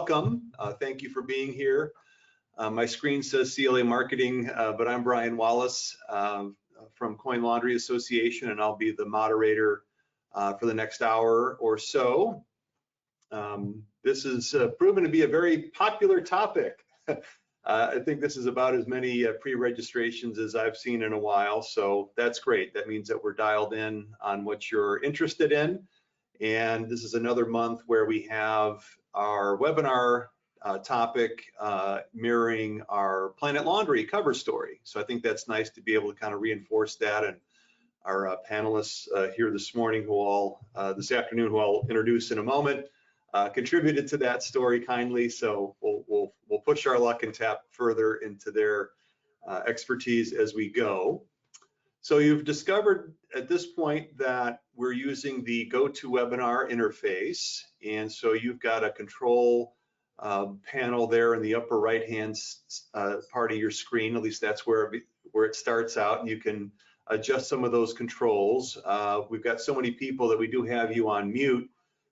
welcome. Thank you for being here. My screen says CLA Marketing, but I'm Brian Wallace from Coin Laundry Association, and I'll be the moderator for the next hour or so. This is proven to be a very popular topic. I think this is about as many pre-registrations as I've seen in a while, so that's great. That means that we're dialed in on what you're interested in. And this is another month where we have our webinar topic mirroring our Planet Laundry cover story. So I think that's nice to be able to kind of reinforce that. And our panelists here this morning, this afternoon, who I'll introduce in a moment, contributed to that story kindly. So we'll push our luck and tap further into their expertise as we go. So you've discovered at this point that we're using the GoToWebinar interface. And so you've got a control panel there in the upper right-hand part of your screen. At least that's where it starts out, and you can adjust some of those controls. We've got so many people that we do have you on mute,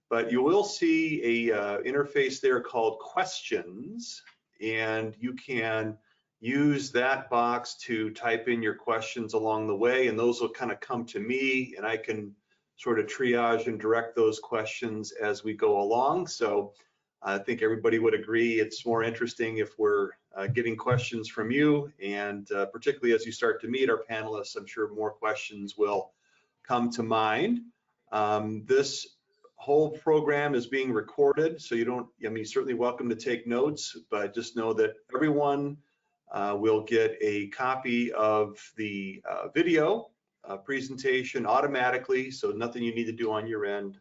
but you will see a interface there called questions, and you can use that box to type in your questions along the way, and those will kind of come to me, and I can sort of triage and direct those questions as we go along. So I think everybody would agree it's more interesting if we're getting questions from you, and particularly as you start to meet our panelists, I'm sure more questions will come to mind. This whole program is being recorded, so you're certainly welcome to take notes, but just know that everyone will get a copy of the video presentation automatically, so nothing you need to do on your end.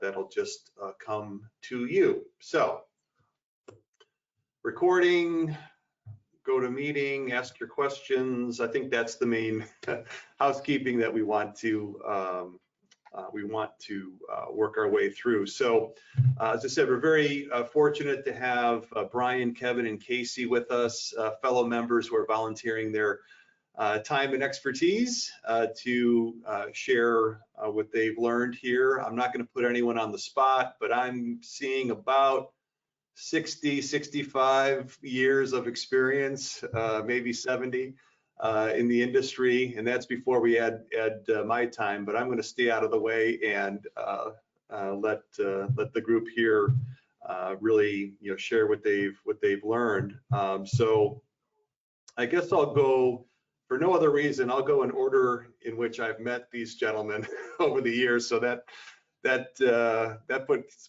That'll just come to you. So, recording, go to meeting, ask your questions. I think that's the main housekeeping that we want to work our way through. So, as I said, we're very fortunate to have Brian, Kevin, and Casey with us, fellow members who are volunteering their time and expertise to share what they've learned here. I'm not going to put anyone on the spot, but I'm seeing about 60, 65 years of experience, maybe 70 in the industry, and that's before we add my time. But I'm going to stay out of the way and let the group here really share what they've learned. So I guess I'll go. For no other reason, I'll go in order in which I've met these gentlemen over the years. So that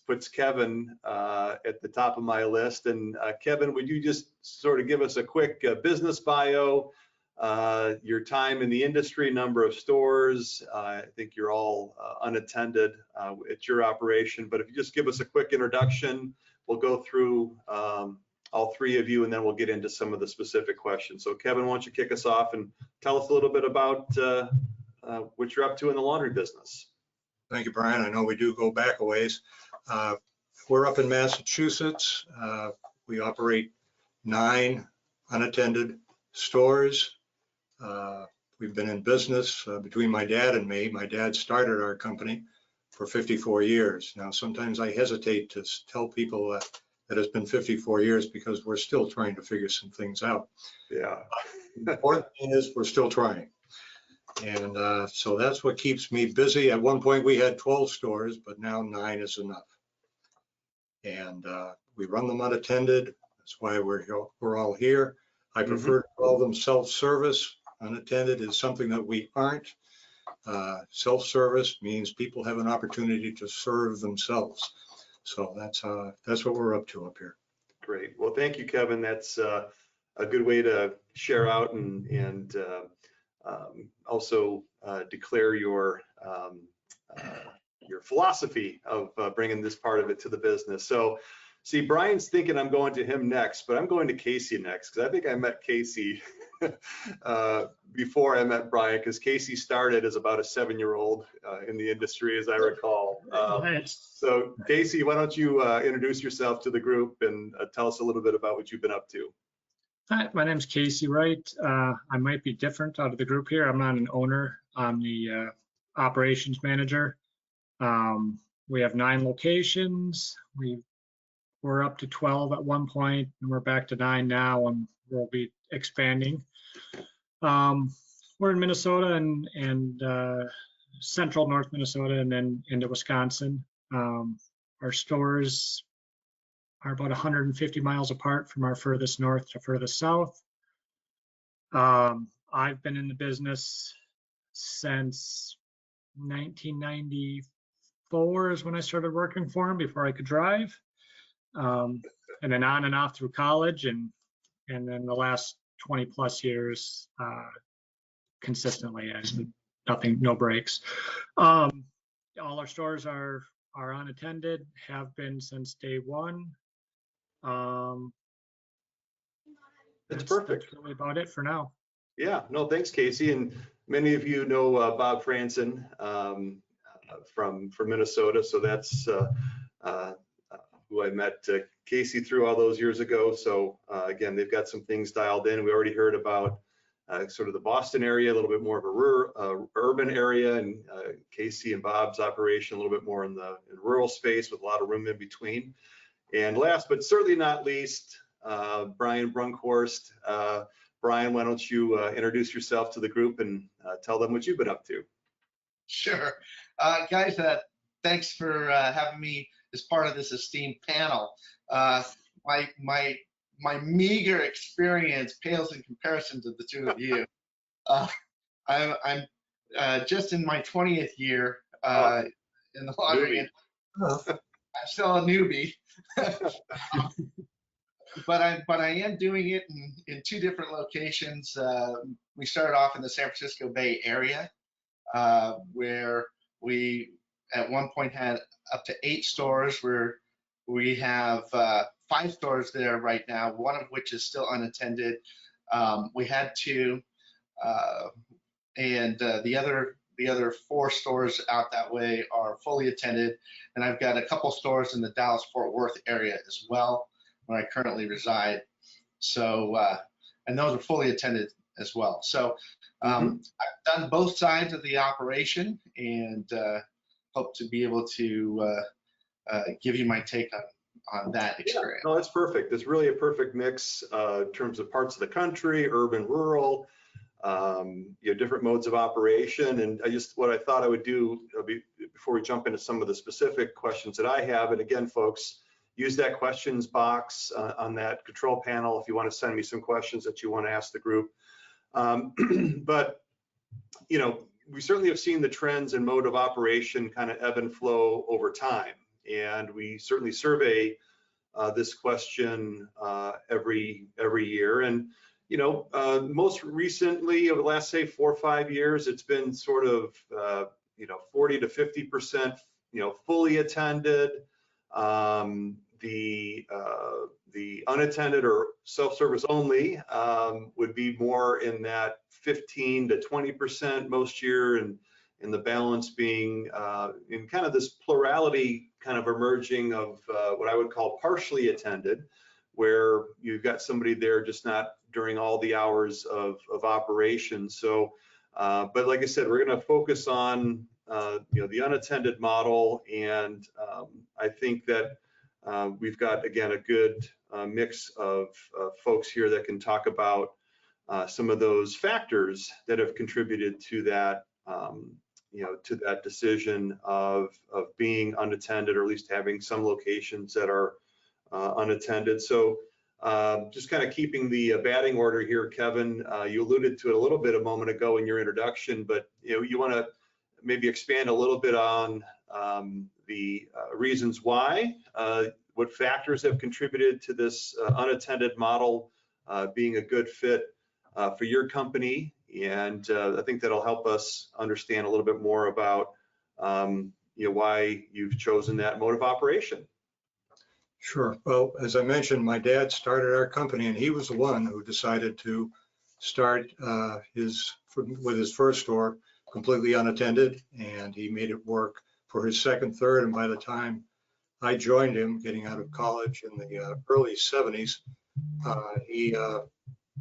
puts Kevin at the top of my list. And Kevin, would you just sort of give us a quick business bio, your time in the industry, number of stores? I think you're all unattended at your operation, but if you just give us a quick introduction, we'll go through all three of you, and then we'll get into some of the specific questions. So Kevin, why don't you kick us off and tell us a little bit about what you're up to in the laundry business. Thank you, Brian. I know we do go back a ways. We're up in Massachusetts. We operate 9 unattended stores. We've been in business between my dad and me. My dad started our company for 54 years. Now, sometimes I hesitate to tell people that it's been 54 years because we're still trying to figure some things out. Yeah. The important thing is we're still trying. And so that's what keeps me busy. At one point we had 12 stores, but now 9 is enough. And we run them unattended. That's why we're all here. I prefer to call them self-service. Unattended is something that we aren't. Self-service means people have an opportunity to serve themselves. So that's what we're up to up here. Great. Well, thank you, Kevin. That's a good way to share out and also declare your philosophy of bringing this part of it to the business. So, see, Brian's thinking I'm going to him next, but I'm going to Casey next because I think I met Casey before I met Brian, because Casey started as about a 7-year-old in the industry, as I recall. So Casey, why don't you introduce yourself to the group and tell us a little bit about what you've been up to. Hi, my name's Casey Wright. I might be different out of the group here. I'm not an owner. I'm the operations manager. We have 9 locations. We were up to 12 at one point, and we're back to 9 now, and we'll be expanding. We're in Minnesota and central North Minnesota, and then into Wisconsin. Our stores are about 150 miles apart from our furthest north to furthest south. I've been in the business since 1994 is when I started working for him, before I could drive. And then on and off through college, and then the last 20 plus years consistently, no breaks. All our stores are unattended, have been since day one. That's perfect. That's really about it for now. Yeah, no, thanks, Casey. And many of you know Bob Franson from Minnesota. So that's who I met Casey through all those years ago. So again, they've got some things dialed in. We already heard about sort of the Boston area, a little bit more of a urban area, and Casey and Bob's operation a little bit more in the rural space with a lot of room in between. And last but certainly not least, Brian Brunkhorst. Brian, why don't you introduce yourself to the group and tell them what you've been up to? Sure. Guys, thanks for having me as part of this esteemed panel. My meager experience pales in comparison to the two of you. I'm just in my 20th year in the laundry industry. I'm still a newbie. But I am doing it in two different locations. We started off in the San Francisco Bay Area, where we at one point had up to 8 stores, where we have 5 stores there right now, one of which is still unattended. We had 2, and the other 4 stores out that way are fully attended, and I've got a couple stores in the Dallas-Fort Worth area as well, where I currently reside. So, and those are fully attended as well. So I've done both sides of the operation, and hope to be able to give you my take on that experience. Yeah, no, that's perfect. It's really a perfect mix in terms of parts of the country, urban, rural, different modes of operation. And what I thought I would do before we jump into some of the specific questions that I have, and again, folks, use that questions box on that control panel if you want to send me some questions that you want to ask the group. But, we certainly have seen the trends in mode of operation kind of ebb and flow over time. And we certainly survey this question every year. And, most recently, over the last, say, 4 or 5 years, it's been sort of, 40 to 50%, fully attended. The unattended or self-service only would be more in that 15 to 20% most year, and the balance being in kind of this plurality kind of emerging of what I would call partially attended, where you've got somebody there just not during all the hours of operation. So, but like I said, we're going to focus on the unattended model, and I think that we've got, again, a good mix of folks here that can talk about some of those factors that have contributed to that, to that decision of being unattended, or at least having some locations that are unattended. So just kind of keeping the batting order here, Kevin, you alluded to it a little bit a moment ago in your introduction, but you want to maybe expand a little bit on the reasons why, what factors have contributed to this unattended model being a good fit for your company. And I think that'll help us understand a little bit more about why you've chosen that mode of operation. Sure. Well, as I mentioned, my dad started our company, and he was the one who decided to start with his first store completely unattended, and he made it work for his second, third, and by the time I joined him, getting out of college in the early 70s, he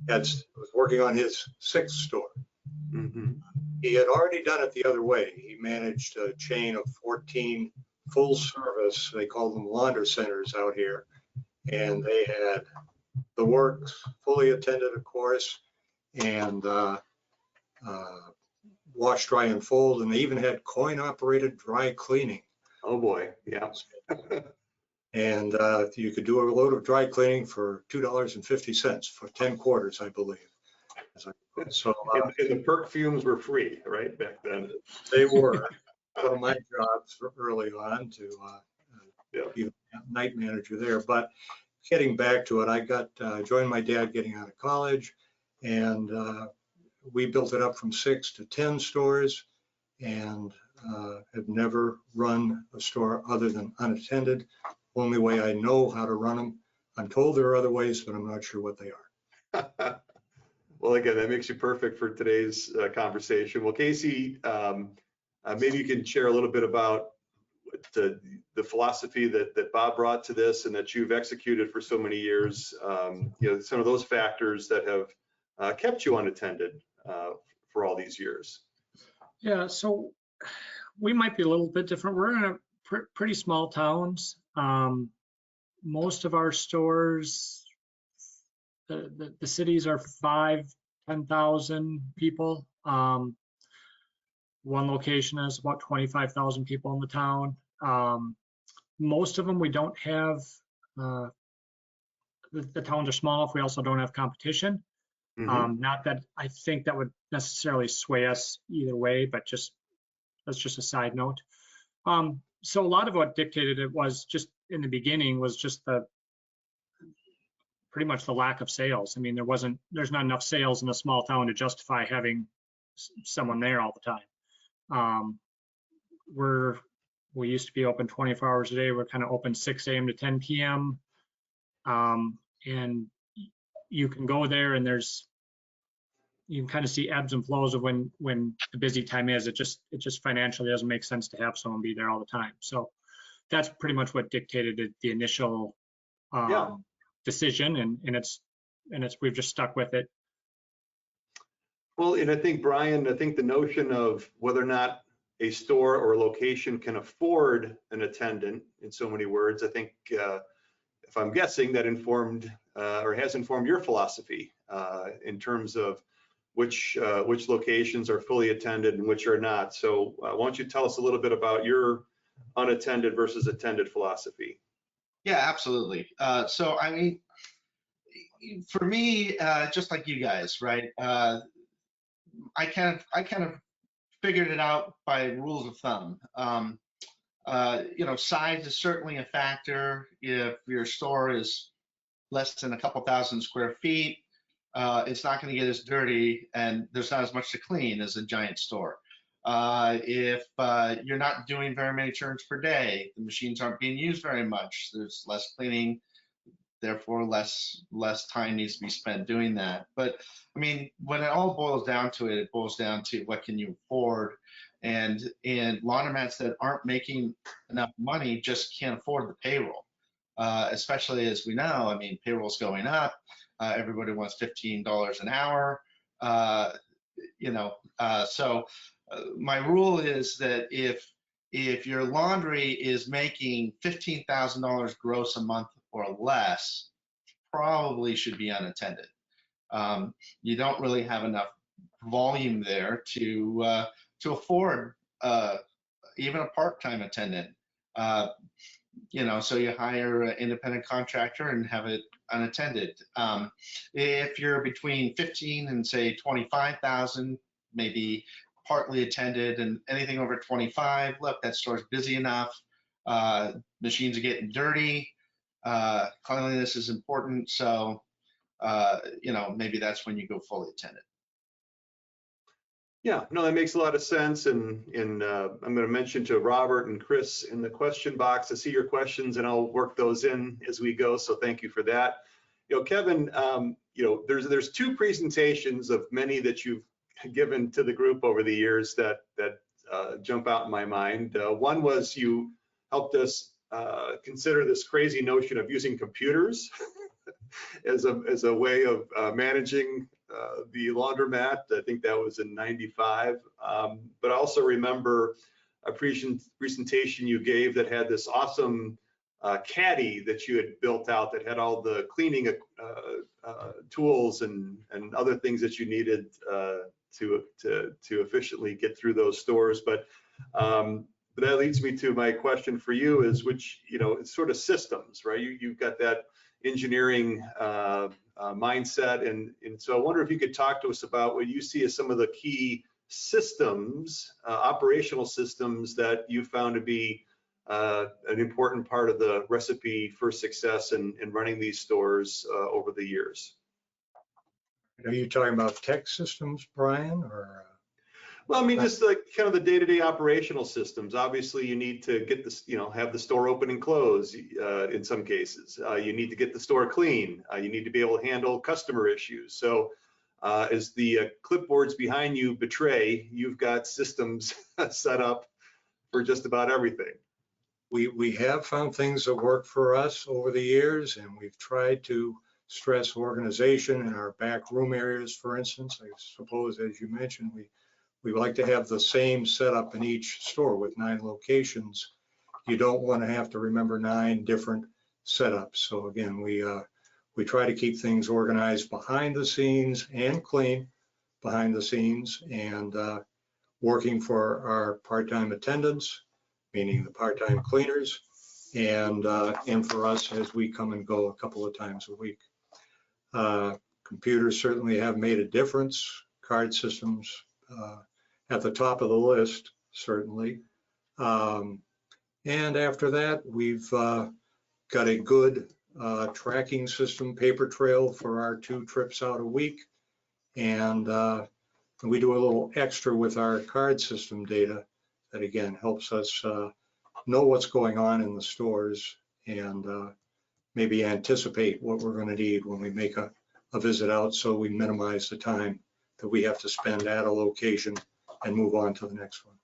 was working on his 6th store. Mm-hmm. He had already done it the other way. He managed a chain of 14 full service, they call them launder centers out here, and they had the works, fully attended, of course, and wash, dry, and fold, and they even had coin-operated dry cleaning. Oh boy, yeah. And you could do a load of dry cleaning for $2.50 for 10 quarters, I believe. So And the perk fumes were free, right, back then? they were one of my jobs early on to be a night manager there. But getting back to it, I joined my dad getting out of college, and we built it up from 6 to 10 stores, and have never run a store other than unattended. Only way I know how to run them. I'm told there are other ways, but I'm not sure what they are. Well, again, that makes you perfect for today's conversation. Well, Casey, maybe you can share a little bit about the philosophy that Bob brought to this and that you've executed for so many years. Some of those factors that have kept you unattended for all these years. Yeah, so we might be a little bit different. We're in a pretty small towns. Most of our stores, the cities are 10,000 people. One location has about 25,000 people in the town. Most of them we don't have, the towns are small enough, we also don't have competition. Not that I think that would necessarily sway us either way, but that's just a side note. So a lot of what dictated it was just in the beginning was just pretty much the lack of sales. I mean, there's not enough sales in a small town to justify having someone there all the time. We used to be open 24 hours a day. We're kind of open 6 a.m. to 10 p.m. And you can go there and you can kind of see ebbs and flows of when the busy time is. It just financially doesn't make sense to have someone be there all the time. So that's pretty much what dictated the initial decision, and we've just stuck with it. Well, and I think, Brian, the notion of whether or not a store or a location can afford an attendant, in so many words, I think, if I'm guessing, that informed or has informed your philosophy in terms of which locations are fully attended and which are not. So why don't you tell us a little bit about your unattended versus attended philosophy? Yeah, absolutely. So I mean, for me, just like you guys, right? I kind of figured it out by rules of thumb. Size is certainly a factor. If your store is less than a couple thousand square feet, it's not going to get as dirty, and there's not as much to clean as a giant store. If you're not doing very many turns per day, the machines aren't being used very much, there's less cleaning, therefore less time needs to be spent doing that. But I mean, when it all boils down to it, it boils down to what can you afford, and laundromats that aren't making enough money just can't afford the payroll, especially as we know, I mean, payroll's going up. Everybody wants $15 an hour, so my rule is that if your laundry is making $15,000 gross a month or less, probably should be unattended. You don't really have enough volume there to afford even a part-time attendant. So you hire an independent contractor and have it unattended. If you're between 15 and say 25,000, maybe partly attended, and anything over 25, look, that store's busy enough. Machines are getting dirty. Cleanliness is important. So, maybe that's when you go fully attended. Yeah, no, that makes a lot of sense. And I'm going to mention to Robert and Chris in the question box to see your questions, and I'll work those in as we go. So thank you for that. Kevin, there's 2 presentations of many that you've given to the group over the years that jump out in my mind. One was you helped us consider this crazy notion of using computers as a way of managing the laundromat. I think that was in '95. But I also remember a presentation you gave that had this awesome caddy that you had built out that had all the cleaning tools and other things that you needed to efficiently get through those stores. But that leads me to my question for you is, which, it's sort of systems, right? You've got that engineering mindset. And so I wonder if you could talk to us about what you see as some of the key systems, operational systems that you found to be an important part of the recipe for success in running these stores over the years. Are you talking about tech systems, Brian, or? Well, I mean, just like kind of the day-to-day operational systems. Obviously, you need to get this, have the store open and close in some cases. You need to get the store clean. You need to be able to handle customer issues. So as the clipboards behind you betray, you've got systems set up for just about everything. We have found things that work for us over the years, and we've tried to stress organization in our back room areas, for instance. I suppose, as you mentioned, we like to have the same setup in each store with 9 locations. You don't want to have to remember 9 different setups. So again, we try to keep things organized behind the scenes and clean behind the scenes, and working for our part-time attendants, meaning the part-time cleaners, and for us as we come and go a couple of times a week. Computers certainly have made a difference. Card systems at the top of the list, certainly. And after that, we've got a good tracking system, paper trail for our 2 trips out a week. And we do a little extra with our card system data that, again, helps us know what's going on in the stores and maybe anticipate what we're going to need when we make a visit out, so we minimize the time that we have to spend at a location and move on to the next one.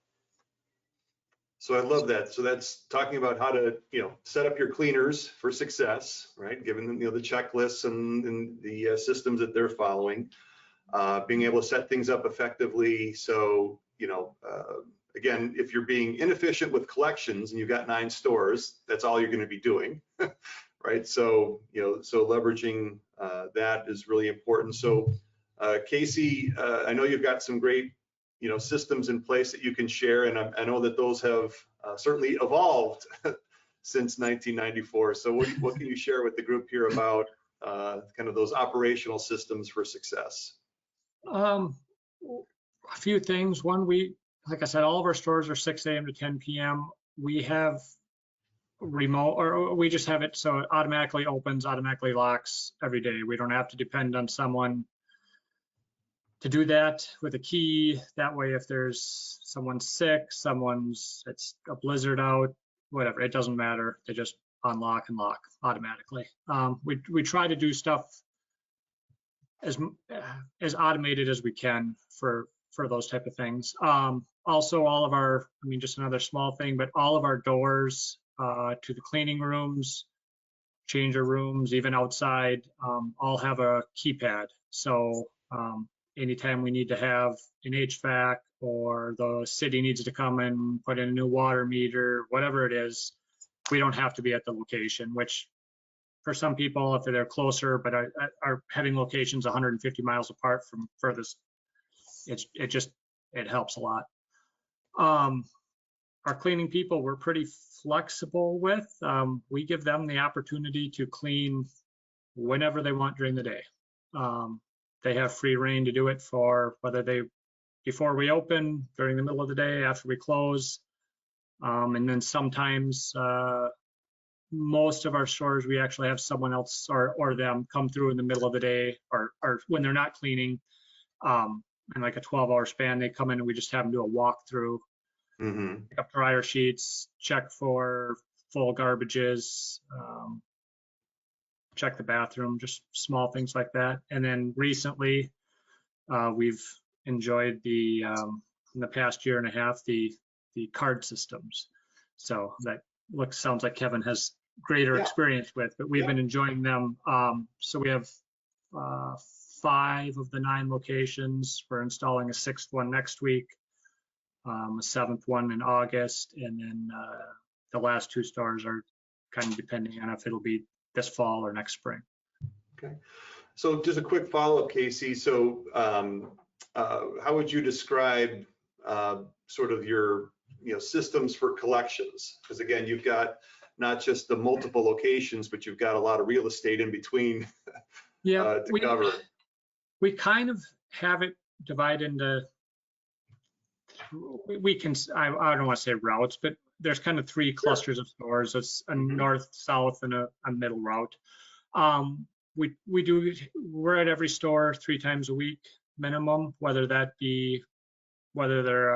So I love that. So that's talking about how to, set up your cleaners for success, right? Given them, the checklists and the systems that they're following, being able to set things up effectively. So, again, if you're being inefficient with collections and you've got 9 stores, that's all you're going to be doing, right? So, so leveraging that is really important. So, Casey, I know you've got some great, systems in place that you can share, and I know that those have certainly evolved since 1994. So, what can you share with the group here about kind of those operational systems for success? A few things. One, like I said, all of our stores are 6 a.m. to 10 p.m. We have remote, or we just have it so it automatically opens, automatically locks every day. We don't have to depend on someone to do that with a key. That way, if there's someone sick, it's a blizzard out, whatever, it doesn't matter. They just unlock and lock automatically. We try to do stuff as automated as we can for those type of things. Also, all of our, just another small thing, but all of our doors to the cleaning rooms, changer rooms, even outside, all have a keypad. So anytime we need to have an HVAC, or the city needs to come and put in a new water meter, whatever it is, we don't have to be at the location, which for some people, if they're closer, but are having locations 150 miles apart from furthest, it helps a lot. Our cleaning people, we're pretty flexible with. We give them the opportunity to clean whenever they want during the day. They have free reign to do it for before we open, during the middle of the day, after we close. And then sometimes, most of our stores, we actually have someone else or them come through in the middle of the day, or when they're not cleaning, in like a 12-hour span, they come in and we just have them do a walkthrough, pick up dryer sheets, check for full garbages, check the bathroom, just small things like that. And then recently, we've enjoyed in the past year and a half, the card systems. So that sounds like Kevin has greater experience with, but we've been enjoying them. So we have 5 of the 9 locations. We're installing a 6th one next week, a 7th one in August, and then the last 2 stores are kind of depending on if it'll be this fall or next spring. Okay. So just a quick follow-up, Casey. So how would you describe sort of your systems for collections? Because again, you've got not just the multiple locations, but you've got a lot of real estate in between to cover. We kind of have it divided into, I don't want to say routes, but there's kind of 3 clusters of stores. It's a north, south, and a middle route. We're at every store 3 times a week minimum, whether they're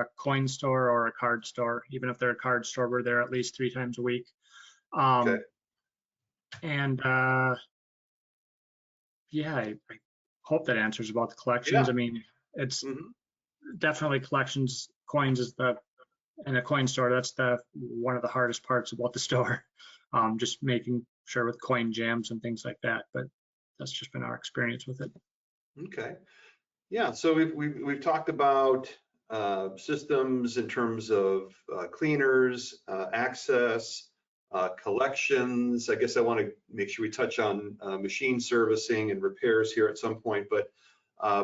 a coin store or a card store. Even if they're a card store, we're there at least 3 times a week. Okay. And yeah, I hope that answers about the collections. Yeah. I mean, it's definitely collections. Coins is in a coin store, that's one of the hardest parts about the store. Just making sure with coin jams and things like that. But that's just been our experience with it. Okay. Yeah. So we've talked about systems in terms of cleaners, access, collections. I guess I want to make sure we touch on machine servicing and repairs here at some point. But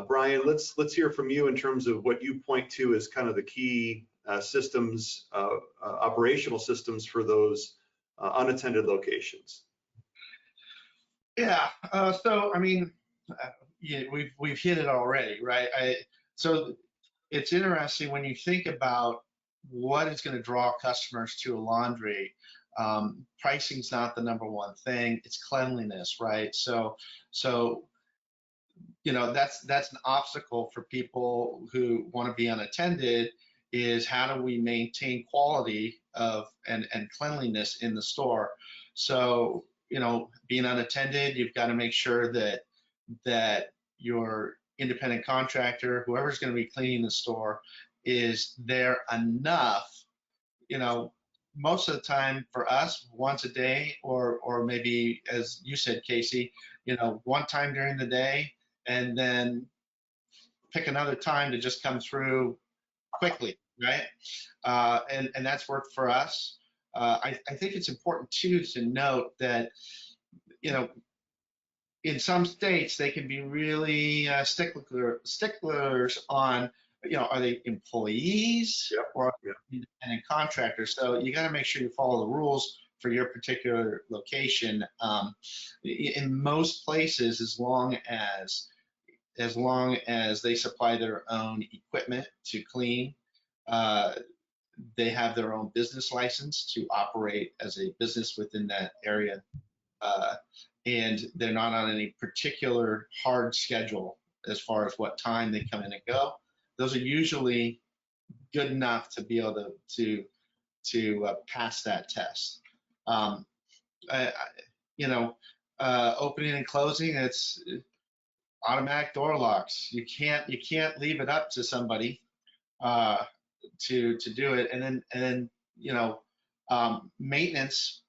Brian, let's hear from you in terms of what you point to as kind of the key systems, operational systems for those unattended locations. Yeah. So I mean, yeah, we've hit it already, right? So it's interesting when you think about what is going to draw customers to a laundry. Pricing's not the number one thing. It's cleanliness, right? So that's an obstacle for people who want to be unattended. Is how do we maintain quality of and cleanliness in the store? So being unattended, you've got to make sure that your independent contractor, whoever's going to be cleaning the store, is there enough. Most of the time for us, once a day, or maybe, as you said, Casey, one time during the day, and then pick another time to just come through quickly, right? And that's worked for us. I think it's important too to note that, in some states they can be really sticklers on, are they employees or independent contractors? So you got to make sure you follow the rules for your particular location. In most places, as long as they supply their own equipment to clean, they have their own business license to operate as a business within that area. And they're not on any particular hard schedule as far as what time they come in and go. Those are usually good enough to be able to pass that test. Opening and closing, it's automatic door locks. You can't leave it up to somebody to do it. And then maintenance.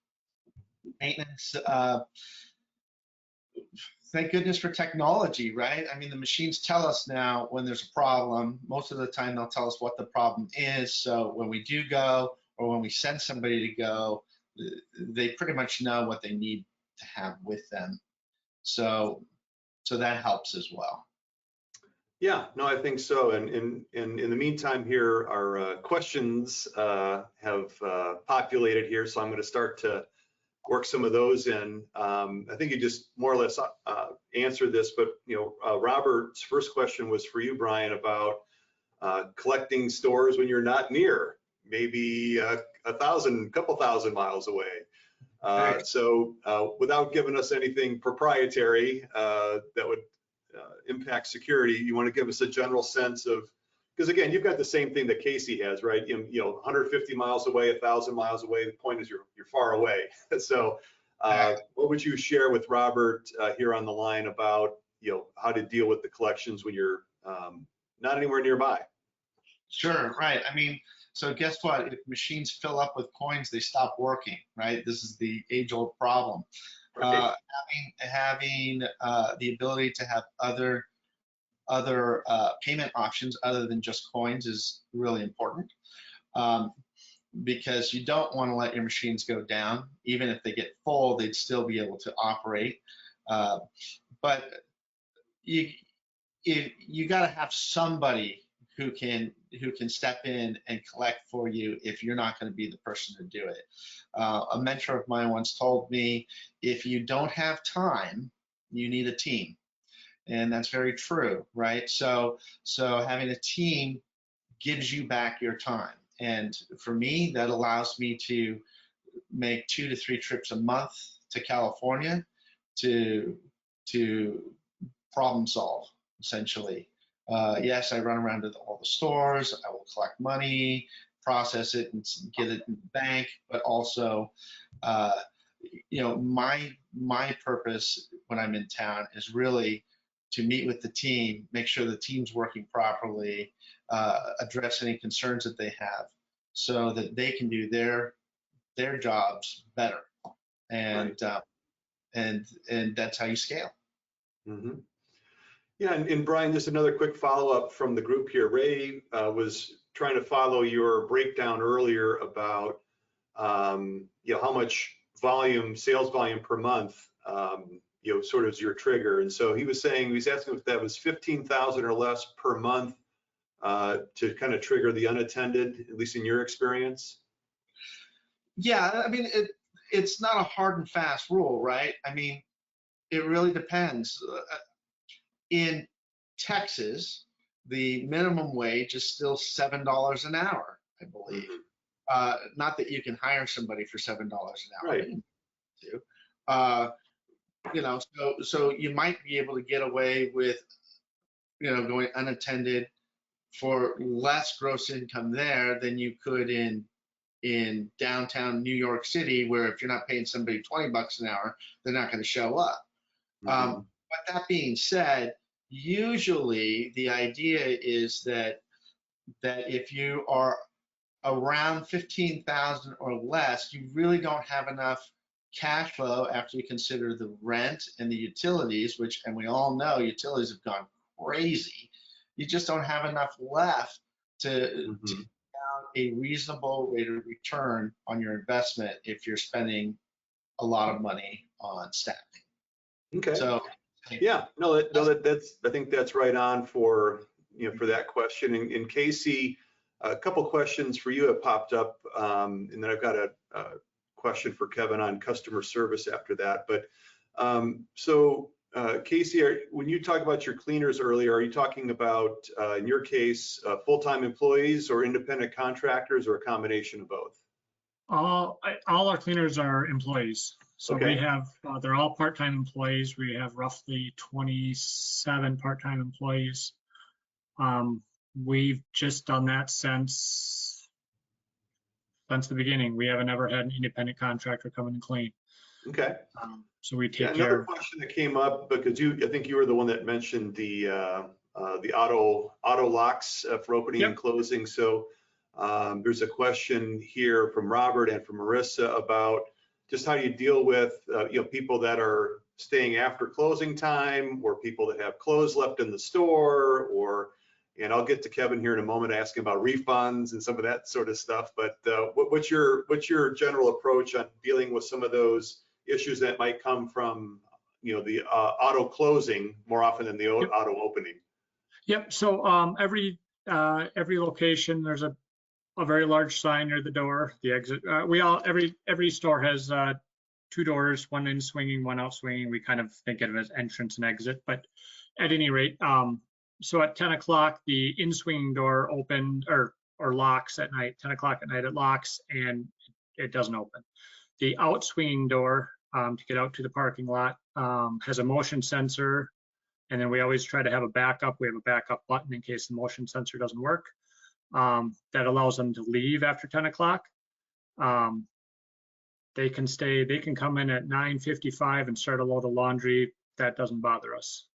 Thank goodness for technology, right? I mean, the machines tell us now when there's a problem. Most of the time, they'll tell us what the problem is. So when we do go, or when we send somebody to go, they pretty much know what they need to have with them. So that helps as well. Yeah, no, I think so. And in the meantime here, our questions have populated here. So I'm going to start to work some of those in. I think you just more or less answered this, but Robert's first question was for you, Brian, about collecting stores when you're not near, maybe a couple thousand miles away. So without giving us anything proprietary that would impact security, you want to give us a general sense of, because again, you've got the same thing that Casey has, right? 150 miles away, 1,000 miles away. The point is you're far away. So what would you share with Robert here on the line about how to deal with the collections when you're not anywhere nearby? Sure, right. I mean, so guess what? If machines fill up with coins, they stop working, right? This is the age-old problem. Right. Having the ability to have other payment options other than just coins is really important. because you don't want to let your machines go down. Even if they get full, they'd still be able to operate. But you got to have somebody who can step in and collect for you if you're not going to be the person to do it. A mentor of mine once told me, if you don't have time, you need a team. And that's very true, right? So having a team gives you back your time. And for me, that allows me to make 2 to 3 trips a month to California to problem solve, essentially. Yes, I run around to all the stores. I will collect money, process it, and get it in the bank. But also, my purpose when I'm in town is really to meet with the team, make sure the team's working properly, address any concerns that they have, so that they can do their jobs better. And Right. And that's how you scale. Mm-hmm. Yeah, and Brian, just another quick follow-up from the group here. Ray was trying to follow your breakdown earlier about how much sales volume per month, sort of is your trigger. And so he was asking if that was 15,000 or less per month to kind of trigger the unattended, at least in your experience. Yeah, I mean, it's not a hard and fast rule, right? I mean, it really depends. In Texas, the minimum wage is still $7 an hour, I believe. Not that you can hire somebody for $7 an hour. Right. So you might be able to get away with, going unattended for less gross income there than you could in downtown New York City, where if you're not paying somebody $20 an hour, they're not going to show up. Mm-hmm. But that being said, usually the idea is that if you are around 15,000 or less, you really don't have enough cash flow after you consider the rent and the utilities, and we all know utilities have gone crazy. You just don't have enough left to have a reasonable rate of return on your investment if you're spending a lot of money on staffing. Okay. So yeah, that's I think that's right on for that question. And Casey, a couple questions for you have popped up, and then I've got a question for Kevin on customer service after that. But Casey, when you talk about your cleaners earlier, are you talking about, in your case, full-time employees or independent contractors, or a combination of both? All our cleaners are employees. So Okay. we have, they're all part-time employees. We have roughly 27 part-time employees. We've just done that since the beginning. We haven't ever had an independent contractor come in and clean. Okay. So we take another care. question that came up, because I think you were the one that mentioned the auto locks for opening and closing. So there's a question here from Robert and from Marissa about just how you deal with people that are staying after closing time, or people that have clothes left in the store, and I'll get to Kevin here in a moment asking about refunds and some of that sort of stuff. But what's your general approach on dealing with some of those issues that might come from the auto closing more often than the auto opening? Yep. So every location, there's a very large sign near the door, the exit. Every store has 2 doors, one in swinging, one out swinging. We kind of think of it as entrance and exit, but at any rate, so at 10 o'clock, the in swinging door opened or locks at night. 10 o'clock at night it locks and it doesn't open. The out swinging door to get out to the parking lot has a motion sensor, and then we always try to have a backup. We have a backup button in case the motion sensor doesn't work. That allows them to leave after 10 o'clock. They can come in at 9:55 and start a load of laundry. That doesn't bother us.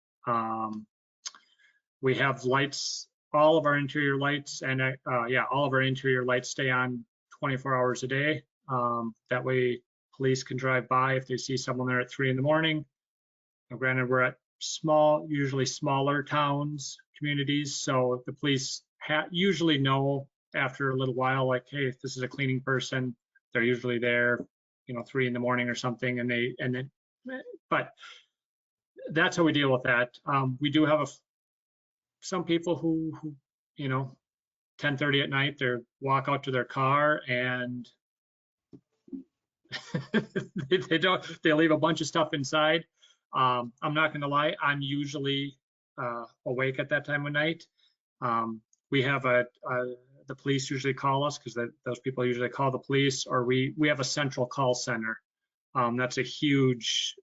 We have lights, all of our interior lights, and all of our interior lights stay on 24 hours a day. That way police can drive by if they see someone there at 3 in the morning. Now, granted, we're at usually smaller towns, communities, so the police usually know after a little while, like, hey, if this is a cleaning person, they're usually there, 3 in the morning or something, but that's how we deal with that. We do have some people who 10:30 at night, they walk out to their car and they leave a bunch of stuff inside. I'm not going to lie, I'm usually awake at that time of night. We have the police usually call us, because those people usually call the police, or we have a central call center. That's a huge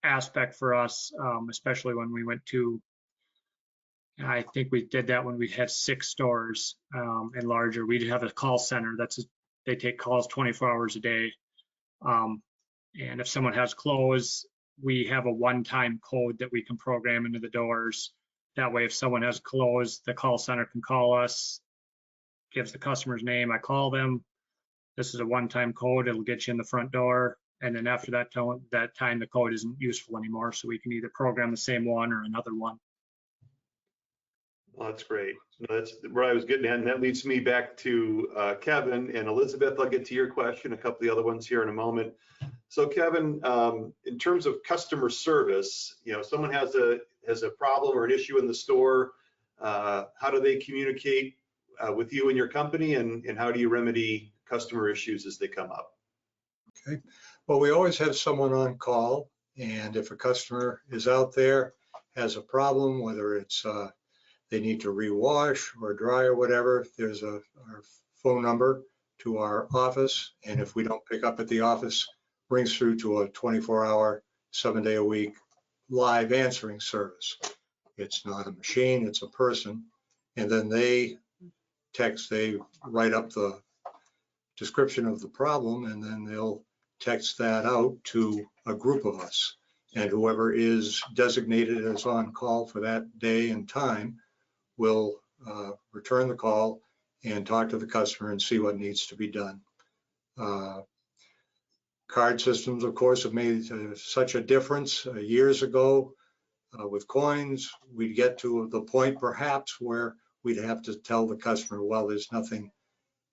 aspect for us, especially when we went to, I think we did that when we had 6 stores and larger. We'd have a call center they take calls 24 hours a day. And if someone has clothes, we have a one-time code that we can program into the doors. That way, if someone has clothes, the call center can call us, gives the customer's name, I call them. This is a one-time code, it'll get you in the front door. And then after that time, the code isn't useful anymore. So we can either program the same one or another one. Well, that's great. That's where I was getting at, and that leads me back to Kevin and Elizabeth. I'll get to your question, a couple of the other ones here in a moment. So Kevin, in terms of customer service, someone has a problem or an issue in the store, how do they communicate with you and your company, and how do you remedy customer issues as they come up? Okay. Well, we always have someone on call, and if a customer is out there, has a problem, whether it's they need to rewash or dry or whatever, there's our phone number to our office, and if we don't pick up at the office, rings through to a 24-hour, 7-day-a-week live answering service. It's not a machine, it's a person, and then they write up the description of the problem, and then they'll text that out to a group of us, and whoever is designated as on call for that day and time will return the call and talk to the customer and see what needs to be done. Card systems, of course, have made such a difference. Years ago, with coins, we'd get to the point perhaps where we'd have to tell the customer, well, there's nothing,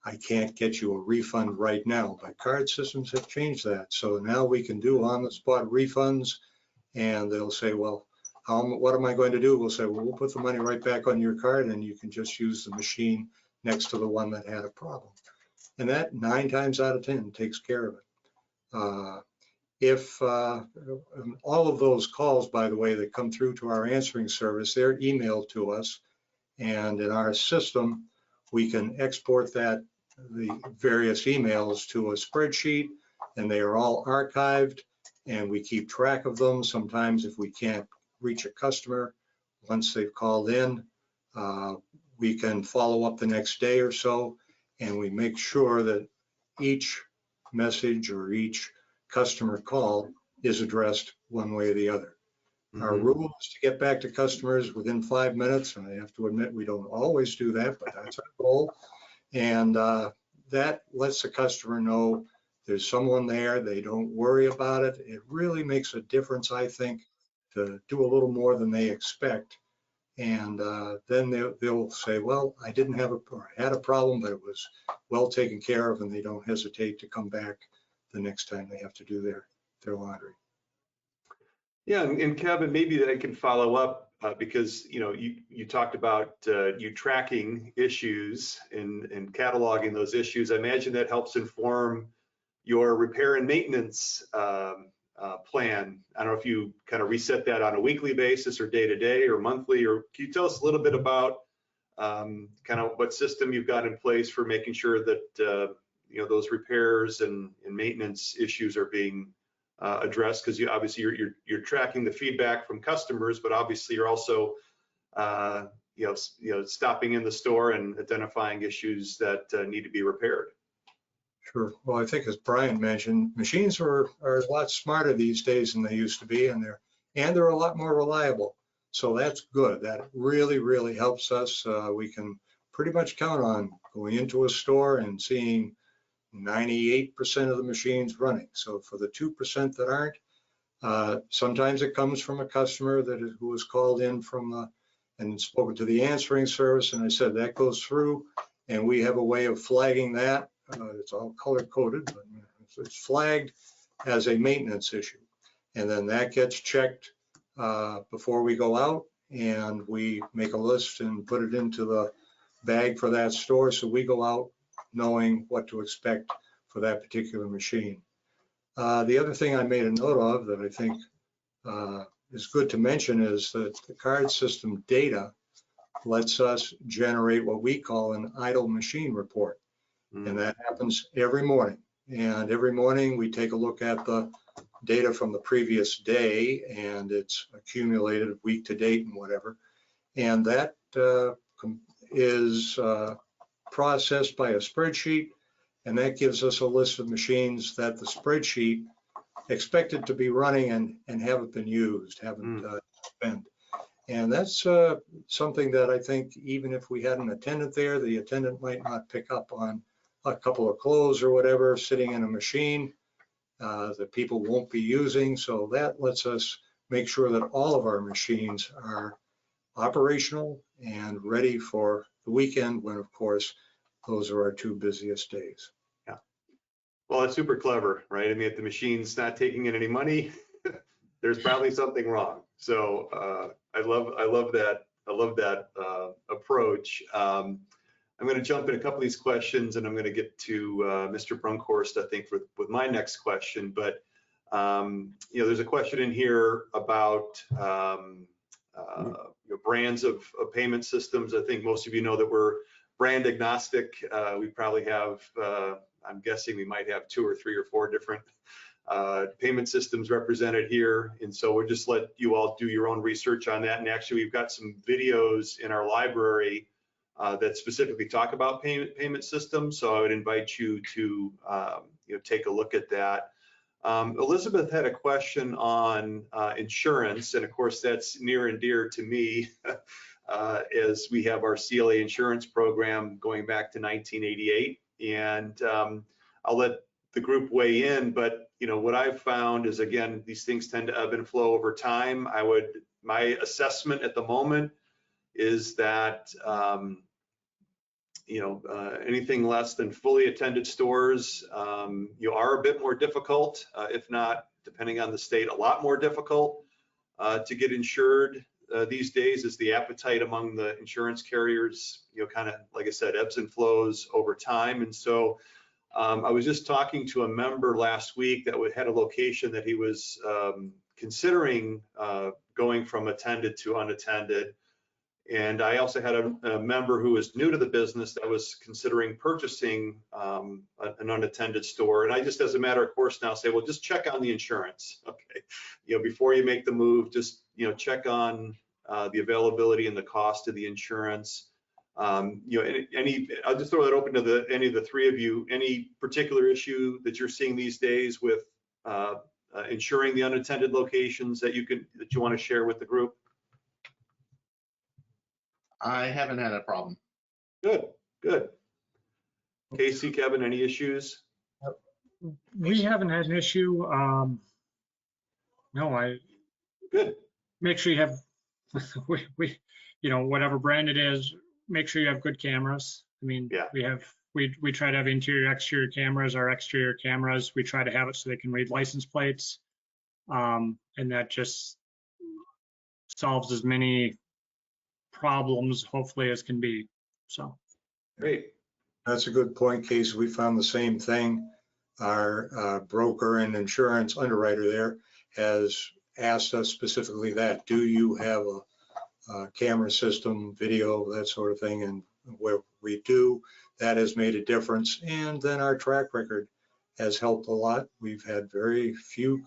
I can't get you a refund right now. But card systems have changed that. So now we can do on-the-spot refunds, and they'll say, well, what am I going to do? We'll say, well, we'll put the money right back on your card, and you can just use the machine next to the one that had a problem. And that 9 times out of 10 takes care of it. If all of those calls, by the way, that come through to our answering service, they're emailed to us, and in our system, we can export the various emails to a spreadsheet, and they are all archived, and we keep track of them. Sometimes if we can't reach a customer once they've called in, we can follow up the next day or so, and we make sure that each message or each customer call is addressed one way or the other. Mm-hmm. Our rule is to get back to customers within 5 minutes, and I have to admit we don't always do that, but that's our goal. And that lets the customer know there's someone there, they don't worry about it. It really makes a difference, I think, to do a little more than they expect. And then they'll say, well, I didn't have had a problem, but it was well taken care of, and they don't hesitate to come back the next time they have to do their laundry. Yeah, and Kevin, maybe I can follow up because you talked about you tracking issues and cataloging those issues. I imagine that helps inform your repair and maintenance plan. I don't know if you kind of reset that on a weekly basis or day to day or monthly, or can you tell us a little bit about kind of what system you've got in place for making sure that those repairs and maintenance issues are being addressed? Because obviously you're tracking the feedback from customers, but obviously you're also stopping in the store and identifying issues that need to be repaired. Sure. Well, I think as Brian mentioned, machines are a lot smarter these days than they used to be, and they're a lot more reliable. So that's good. That really, really helps us. We can pretty much count on going into a store and seeing 98% of the machines running. So for the 2% that aren't, sometimes it comes from a customer who was called in and spoken to the answering service, and I said that goes through, and we have a way of flagging that. It's all color coded, but it's flagged as a maintenance issue. And then that gets checked before we go out, and we make a list and put it into the bag for that store. So we go out knowing what to expect for that particular machine. The other thing I made a note of that I think is good to mention is that the card system data lets us generate what we call an idle machine report. And that happens every morning. And every morning we take a look at the data from the previous day, and it's accumulated week to date and whatever. And that is processed by a spreadsheet, and that gives us a list of machines that the spreadsheet expected to be running and haven't been used, haven't spent. And that's something that I think even if we had an attendant there, the attendant might not pick up on a couple of clothes or whatever sitting in a machine that people won't be using. So that lets us make sure that all of our machines are operational and ready for the weekend when, of course, those are our 2 busiest days. Yeah. Well, it's super clever, right? I mean, if the machine's not taking in any money, there's probably something wrong. So I love that approach. I'm going to jump in a couple of these questions, and I'm going to get to Mr. Brunkhorst, I think, with my next question. But there's a question in here about brands of payment systems. I think most of you know that we're brand agnostic. We probably have, I'm guessing we might have 2 or 3 or 4 different payment systems represented here. And so we'll just let you all do your own research on that. And actually, we've got some videos in our library that specifically talk about payment systems. So I would invite you to take a look at that. Elizabeth had a question on insurance, and of course that's near and dear to me as we have our CLA insurance program going back to 1988. And I'll let the group weigh in, but what I've found is, again, these things tend to ebb and flow over time. My assessment at the moment is that anything less than fully attended stores are a bit more difficult, if not, depending on the state, a lot more difficult to get insured these days, as the appetite among the insurance carriers, kind of, like I said, ebbs and flows over time. And so I was just talking to a member last week that had a location that he was considering going from attended to unattended. And I also had a member who was new to the business that was considering purchasing an unattended store. And I just, as a matter of course, now say, well, just check on the insurance. Okay, before you make the move, just check on the availability and the cost of the insurance. I'll just throw that open to any of the 3 of you. Any particular issue that you're seeing these days with insuring the unattended locations that you want to share with the group? I haven't had a problem. Good. Casey, Kevin, any issues? We haven't had an issue. No, Good. make sure you have, whatever brand it is, make sure you have good cameras. I mean, yeah. we try to have interior, exterior cameras. Our exterior cameras, we try to have it so they can read license plates. And that just solves as many problems, hopefully, as can be. So great. That's a good point, Casey. We found the same thing. Our broker and insurance underwriter there has asked us specifically that, do you have a camera system, video, that sort of thing? And where we do, that has made a difference. And then our track record has helped a lot. We've had very few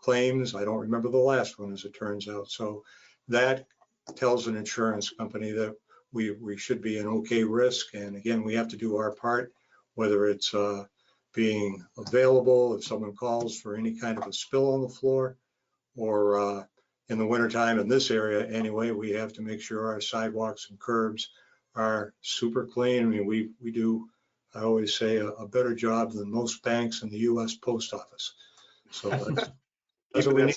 claims. I don't remember the last one, as it turns out. So that tells an insurance company that we should be an okay risk. And again, we have to do our part, whether it's being available if someone calls for any kind of a spill on the floor, or in the wintertime in this area anyway, we have to make sure our sidewalks and curbs are super clean. I mean, we do, I always say, a better job than most banks in the U.S. post office. So that's what we need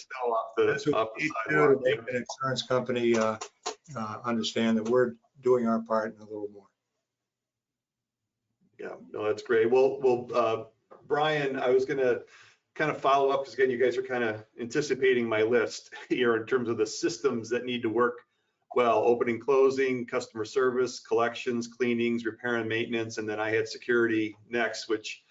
to make an insurance company understand that we're doing our part and a little more. Yeah, no, that's great. Well, Brian, I was going to kind of follow up because again, you guys are kind of anticipating my list here in terms of the systems that need to work well: opening, closing, customer service, collections, cleanings, repair and maintenance, and then I had security next, which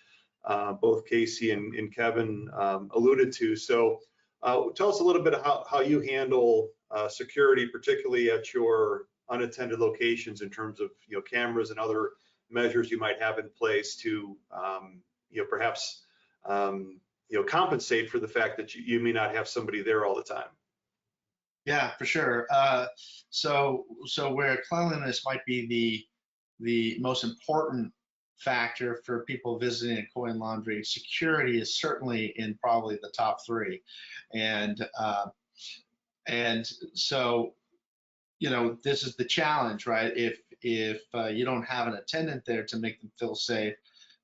both Casey and Kevin alluded to. So tell us a little bit how you handle security, particularly at your unattended locations, in terms of cameras and other measures you might have in place to perhaps compensate for the fact that you may not have somebody there all the time. Yeah, for sure. So where cleanliness might be the most important factor for people visiting a coin laundry, security is certainly in probably the top three. And so, this is the challenge, right? If you don't have an attendant there to make them feel safe,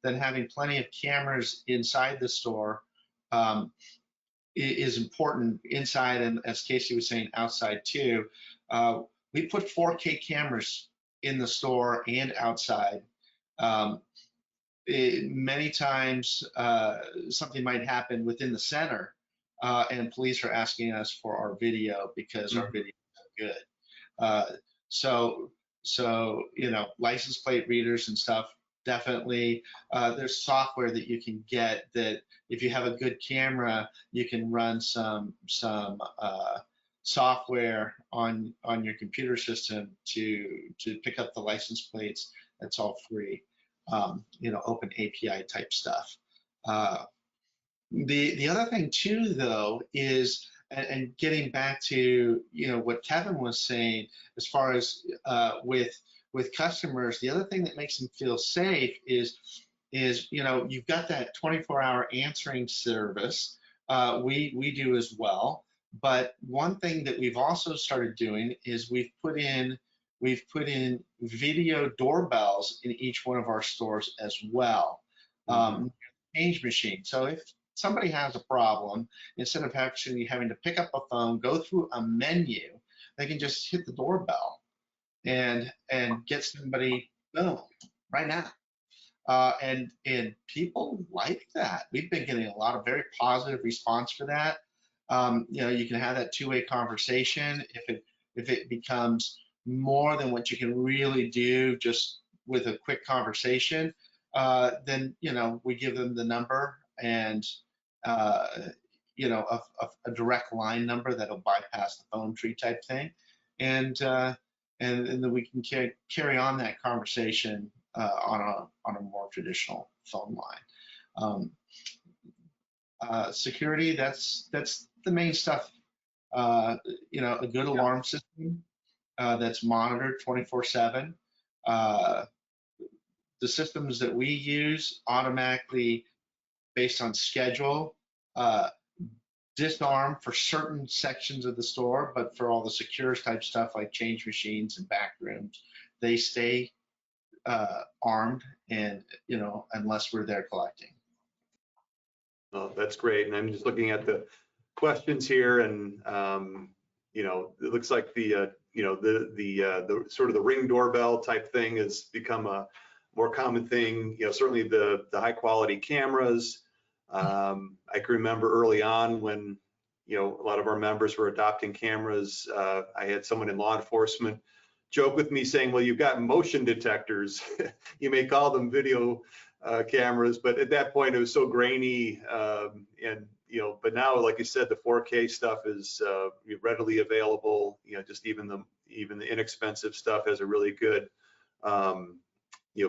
then having plenty of cameras inside the store is important, inside, and as Casey was saying, outside too. We put 4K cameras in the store and outside. Many times something might happen within the center and police are asking us for our video because our video is good. So license plate readers and stuff, definitely. There's software that you can get that if you have a good camera, you can run some software on your computer system to pick up the license plates. That's all free. Open API type stuff. The other thing too, though, is, and getting back to what Kevin was saying, as far as with customers, the other thing that makes them feel safe is you've got that 24-hour answering service. We do as well. But one thing that we've also started doing is we've put in video doorbells in each one of our stores as well. Change machine. So if somebody has a problem, instead of actually having to pick up a phone, go through a menu, they can just hit the doorbell and get somebody, boom, right now. And people like that. We've been getting a lot of very positive response for that. You can have that two-way conversation. If it becomes more than what you can really do just with a quick conversation, then we give them the number and a direct line number that'll bypass the phone tree type thing, and then we can carry on that conversation on a more traditional phone line. Security, that's the main stuff. A good alarm system that's monitored 24/7. The systems that we use automatically, based on schedule, disarm for certain sections of the store, but for all the secure type stuff like change machines and back rooms, they stay armed, and unless we're there collecting. Oh, that's great. And I'm just looking at the questions here, and it looks like the sort of the Ring doorbell type thing has become a more common thing. Certainly the high quality cameras. I can remember early on when a lot of our members were adopting cameras. I had someone in law enforcement joke with me saying, well, you've got motion detectors. You may call them video cameras, but at that point it was so grainy, but now, like you said, the 4K stuff is readily available. Just even the inexpensive stuff has a really good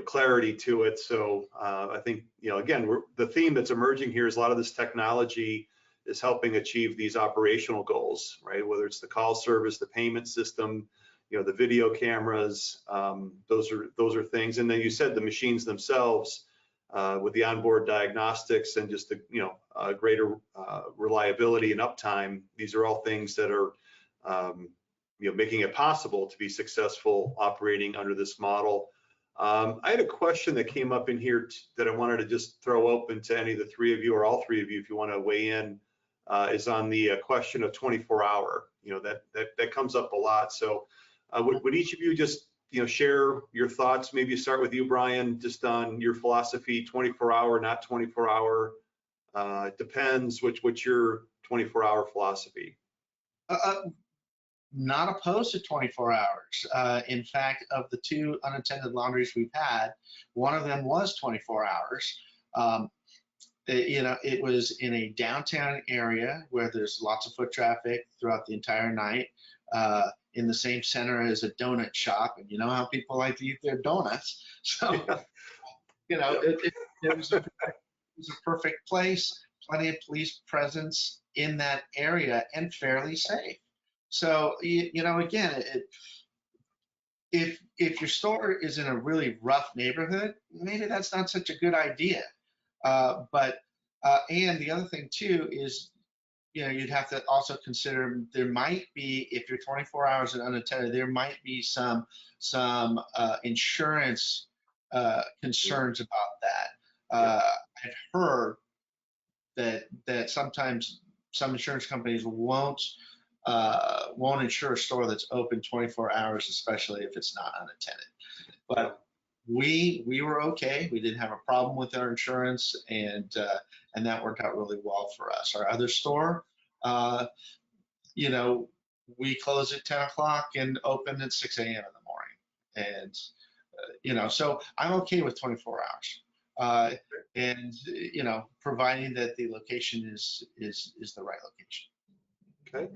clarity to it. So I think again, the theme that's emerging here is a lot of this technology is helping achieve these operational goals, right? Whether it's the call service, the payment system, the video cameras, those are things. And then you said the machines themselves, with the onboard diagnostics and just the greater reliability and uptime. These are all things that are making it possible to be successful operating under this model. I had a question that came up in here that I wanted to just throw open to any of the three of you, or all three of you, if you want to weigh in. Is on the question of 24-hour. That comes up a lot. So would each of you just share your thoughts. Maybe start with you, Brian, just on your philosophy, 24-hour, not 24-hour. It depends. What's your 24-hour philosophy? Not opposed to 24 hours. In fact, of the 2 unattended laundries we've had, one of them was 24 hours. It was in a downtown area where there's lots of foot traffic throughout the entire night, in the same center as a donut shop, and you know how people like to eat their donuts. So, it was a perfect place, plenty of police presence in that area, and fairly safe. So, again, if your store is in a really rough neighborhood, maybe that's not such a good idea. And the other thing too is, you'd have to also consider there might be, if you're 24 hours and unattended, there might be some insurance concerns about that. I've heard that sometimes some insurance companies won't insure a store that's open 24 hours, especially if it's not unattended. But we were okay. We didn't have a problem with our insurance, and that worked out really well for us. Our other store, we close at 10 o'clock and open at 6 a.m. in the morning. And, so I'm okay with 24 hours. And, providing that the location is the right location. Okay.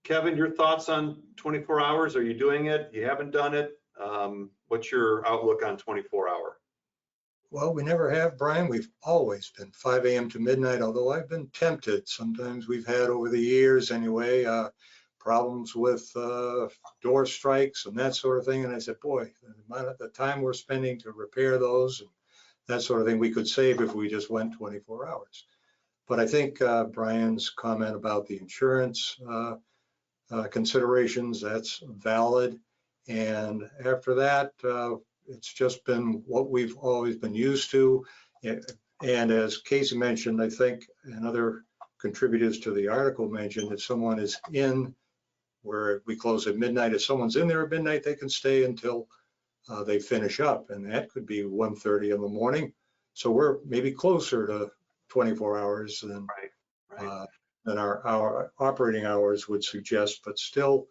Kevin, your thoughts on 24 hours? Are you doing it? You haven't done it? What's your outlook on 24-hour? Well, we never have, Brian. We've always been 5 a.m. to midnight, although I've been tempted. Sometimes we've had over the years anyway, problems with door strikes and that sort of thing. And I said, boy, the time we're spending to repair those and that sort of thing, we could save if we just went 24 hours. But I think Brian's comment about the insurance considerations, that's valid. And after that, it's just been what we've always been used to. And as Casey mentioned, I think, and other contributors to the article mentioned, if someone is in where we close at midnight, if someone's in there at midnight, they can stay until they finish up. And that could be 1:30 in the morning. So we're maybe closer to 24 hours than, than our operating hours would suggest, but still,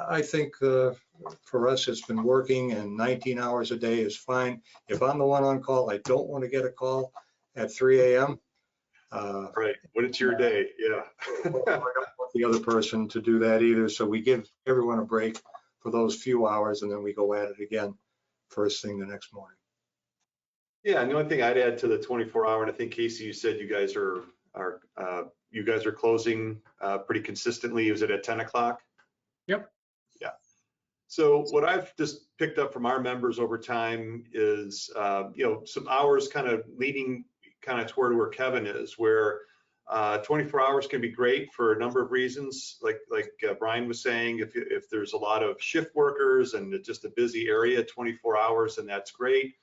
I think for us, it's been working, and 19 hours a day is fine. If I'm the one on call, I don't want to get a call at 3 a.m. Right, when it's your day, yeah. I don't want the other person to do that either, so we give everyone a break for those few hours, and then we go at it again first thing the next morning. Yeah, and the only thing I'd add to the 24-hour, and I think Casey, you said you guys are closing pretty consistently. Is it at 10 o'clock? Yep. Yeah. So what I've just picked up from our members over time is, some hours kind of leading kind of toward where Kevin is, where 24 hours can be great for a number of reasons. Like Brian was saying, if there's a lot of shift workers and it's just a busy area, 24 hours, and that's great.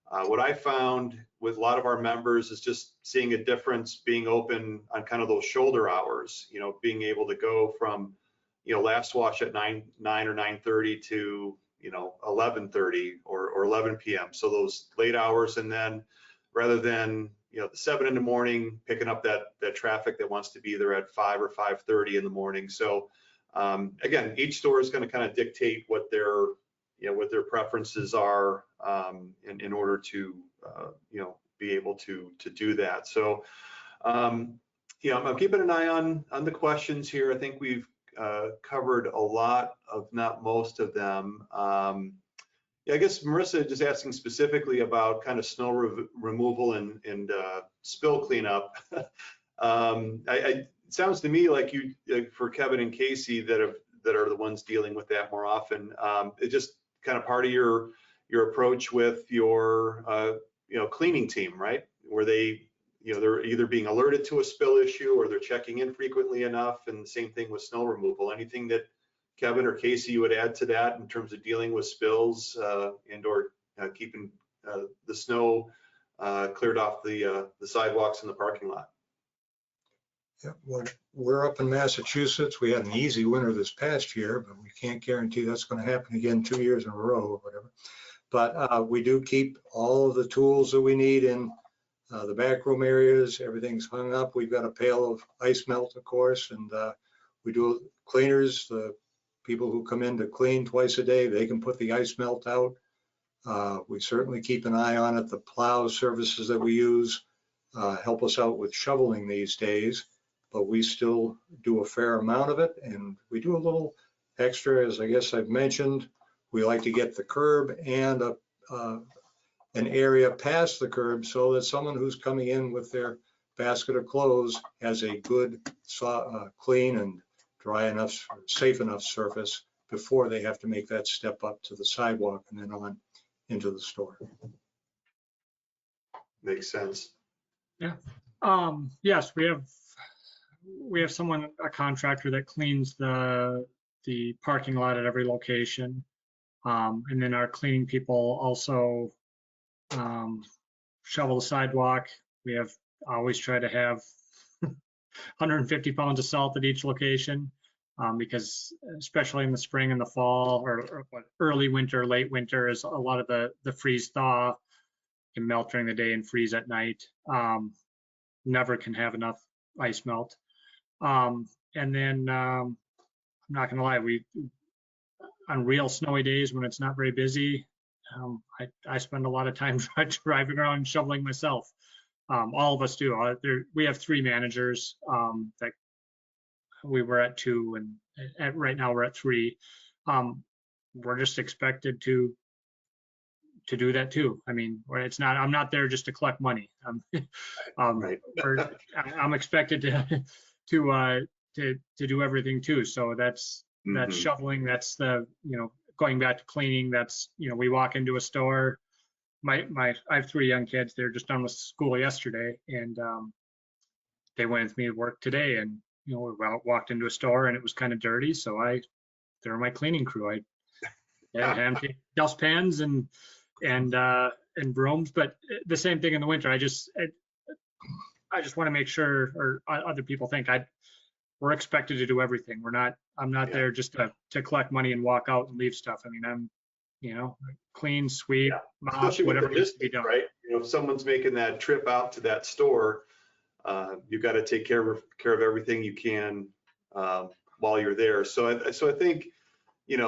What I found with a lot of our members is just seeing a difference being open on kind of those shoulder hours, being able to go from, last wash at 9 or 9:30 to, 11:30 or 11 p.m. So those late hours, and then rather than, the 7 in the morning, picking up that traffic that wants to be there at 5 or 5:30 in the morning. So again, each store is going to kind of dictate what their preferences are in order to, be able to do that. So, I'm keeping an eye on the questions here. I think we've covered a lot of, not most of them. I guess Marissa just asking specifically about kind of snow removal and spill cleanup. It sounds to me like you, for Kevin and Casey, that are the ones dealing with that more often. It just kind of part of your approach with your cleaning team, right? Where they, they're either being alerted to a spill issue or they're checking in frequently enough, and the same thing with snow removal. Anything that Kevin or Casey you would add to that in terms of dealing with spills and or keeping the snow cleared off the sidewalks in the parking lot? Yeah, well, we're up in Massachusetts. We had an easy winter this past year, but we can't guarantee that's going to happen again 2 years in a row or whatever. But we do keep all of the tools that we need in the backroom areas. Everything's hung up. We've got a pail of ice melt, of course, and we do cleaners. The people who come in to clean twice a day, they can put the ice melt out. We certainly keep an eye on it. The plow services that we use help us out with shoveling these days, but we still do a fair amount of it, and we do a little extra, as I guess I've mentioned. We like to get the curb and an area past the curb so that someone who's coming in with their basket of clothes has a good, clean and dry enough, safe enough surface before they have to make that step up to the sidewalk and then on into the store. Makes sense. Yeah. Yes, we have someone, a contractor that cleans the parking lot at every location. And then our cleaning people also shovel the sidewalk. We have always try to have 150 pounds of salt at each location because especially in the spring and the fall or early winter, late winter is a lot of the freeze thaw can melt during the day and freeze at night. Never can have enough ice melt. And then I'm not gonna lie, on real snowy days when it's not very busy, I spend a lot of time driving around and shoveling myself. All of us do. We have 3 managers that we were at 2, and right now we're at 3. We're just expected to do that too. I mean, I'm not there just to collect money. Right. I'm expected to do everything too. So that's shoveling. That's going back to cleaning. That's, we walk into a store. I have 3 young kids. They're just done with school yesterday, and they went with me to work today. And we walked into a store and it was kind of dirty, so they're my cleaning crew. I had them take dustpans and brooms, but the same thing in the winter. I just want to make sure, or other people think we're expected to do everything. I'm not there just to collect money and walk out and leave stuff. I mean, I'm, clean, sweep, mop, whatever needs to be done. Right. If someone's making that trip out to that store, you've got to take care of everything you can while you're there. So I think, again,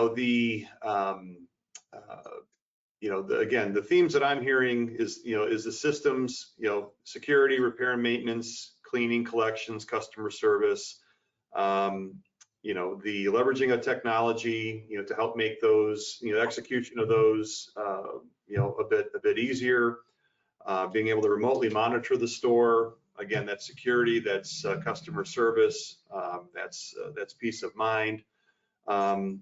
the themes that I'm hearing is the systems, security, repair and maintenance, cleaning, collections, customer service, the leveraging of technology, to help make those, execution of those, a bit easier, being able to remotely monitor the store. Again, that's security, that's customer service, that's peace of mind. One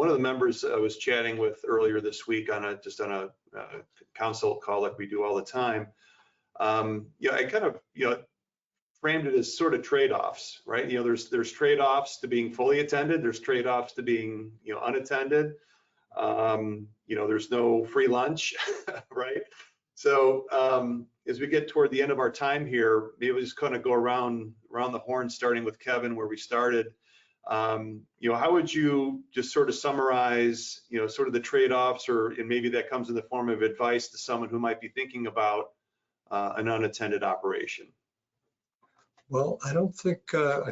of the members I was chatting with earlier this week on a consult call like we do all the time. I kind of framed it as sort of trade-offs, right? There's trade-offs to being fully attended. There's trade-offs to being unattended. There's no free lunch, right? So as we get toward the end of our time here, maybe we'll just kind of go around the horn, starting with Kevin, where we started. How would you just sort of summarize, sort of the trade-offs, and maybe that comes in the form of advice to someone who might be thinking about an unattended operation? Well, I